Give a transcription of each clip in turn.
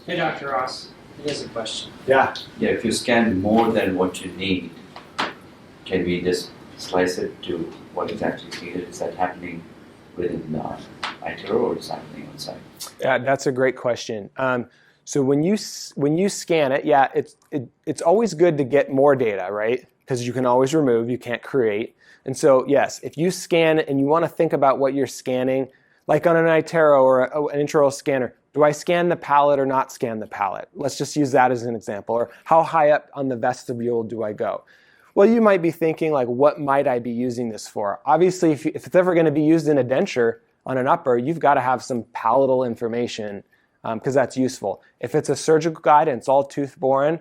Hey, Dr. Ross, he has a question. Yeah. Yeah, if you scan more than what you need, can we just slice it to what exactly is needed? Is that happening within iTero or is it happening outside? Yeah, that's a great question. So when you scan it, yeah, it's always good to get more data, right? Because you can always remove, you can't create. And so yes, if you scan it and you want to think about what you're scanning, like on an iTero or an intraoral scanner, do I scan the palate or not scan the palate? Let's just use that as an example. Or how high up on the vestibule do I go? Well, you might be thinking, like, what might I be using this for? Obviously, if it's ever going to be used in a denture on an upper, you've got to have some palatal information because that's useful. If it's a surgical guide and it's all tooth boring,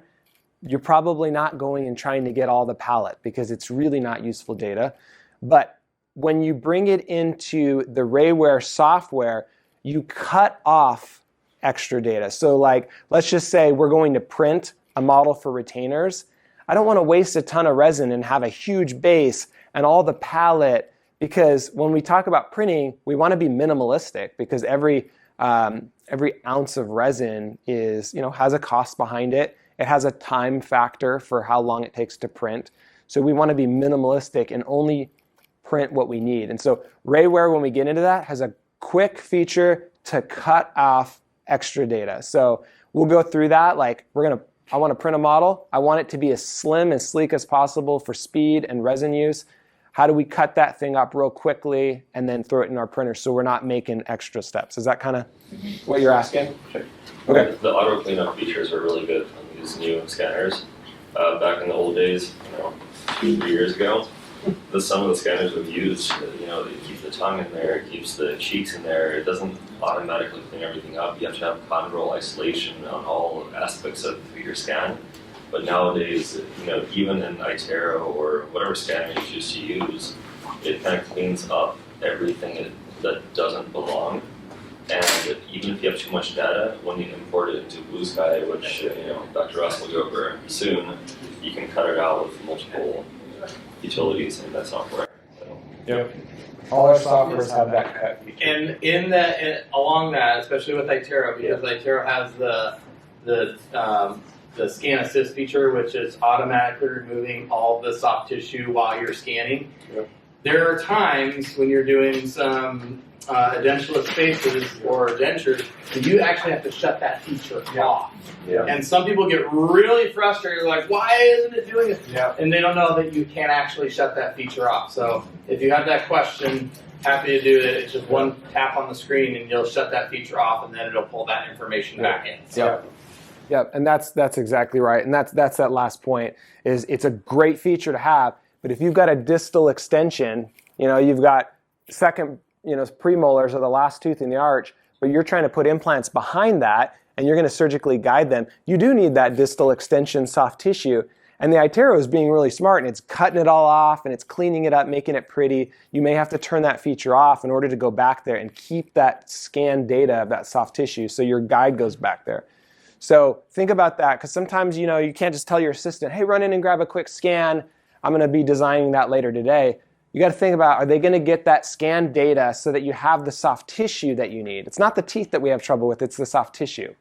you're probably not going and trying to get all the palate because it's really not useful data. But when you bring it into the Rayware software, you cut off extra data. So like, let's just say we're going to print a model for retainers. I don't want to waste a ton of resin and have a huge base and all the palette, because when we talk about printing, we want to be minimalistic because every ounce of resin is, has a cost behind it. It has a time factor for how long it takes to print. So we want to be minimalistic and only print what we need. And so Rayware, when we get into that, has a quick feature to cut off extra data. So we'll go through that. Like I want to print a model. I want it to be as slim and sleek as possible for speed and resin use. How do we cut that thing up real quickly and then throw it in our printer so we're not making extra steps? Is that kind of what you're asking? Sure. Okay. The auto cleanup features are really good on these new scanners. Back in the old days, 2-3 years ago, some of the scanners we've used, it keeps the tongue in there, it keeps the cheeks in there, it doesn't automatically clean everything up. You have to have chondral isolation on all aspects of your scan. But nowadays, even in iTero or whatever scanner you choose to use, it kind of cleans up everything that doesn't belong. And even if you have too much data, when you import it into Blue Sky, which Dr. Ross will go over soon, you can cut it out with multiple utilities in that software. So. Yep. All our softwares have that cut feature. And along that, especially with iTero, because iTero has the scan assist feature, which is automatically removing all the soft tissue while you're scanning. Yep. There are times when you're doing some edentulous spaces or dentures, that you actually have to shut that feature off. Yeah. And some people get really frustrated, like, why isn't it doing it? Yeah. And they don't know that you can't actually shut that feature off. So if you have that question, happy to do it. It's just one tap on the screen and you'll shut that feature off and then it'll pull that information back in. So. Yeah, and that's exactly right. And that's that last point, is it's a great feature to have, but if you've got a distal extension, you've got second, premolars are the last tooth in the arch, but you're trying to put implants behind that and you're going to surgically guide them, you do need that distal extension soft tissue. And the iTero is being really smart and it's cutting it all off and it's cleaning it up, making it pretty. You may have to turn that feature off in order to go back there and keep that scanned data of that soft tissue so your guide goes back there. So think about that, because sometimes, you can't just tell your assistant, hey, run in and grab a quick scan. I'm going to be designing that later today. You got to think about, are they going to get that scanned data so that you have the soft tissue that you need? It's not the teeth that we have trouble with, it's the soft tissue.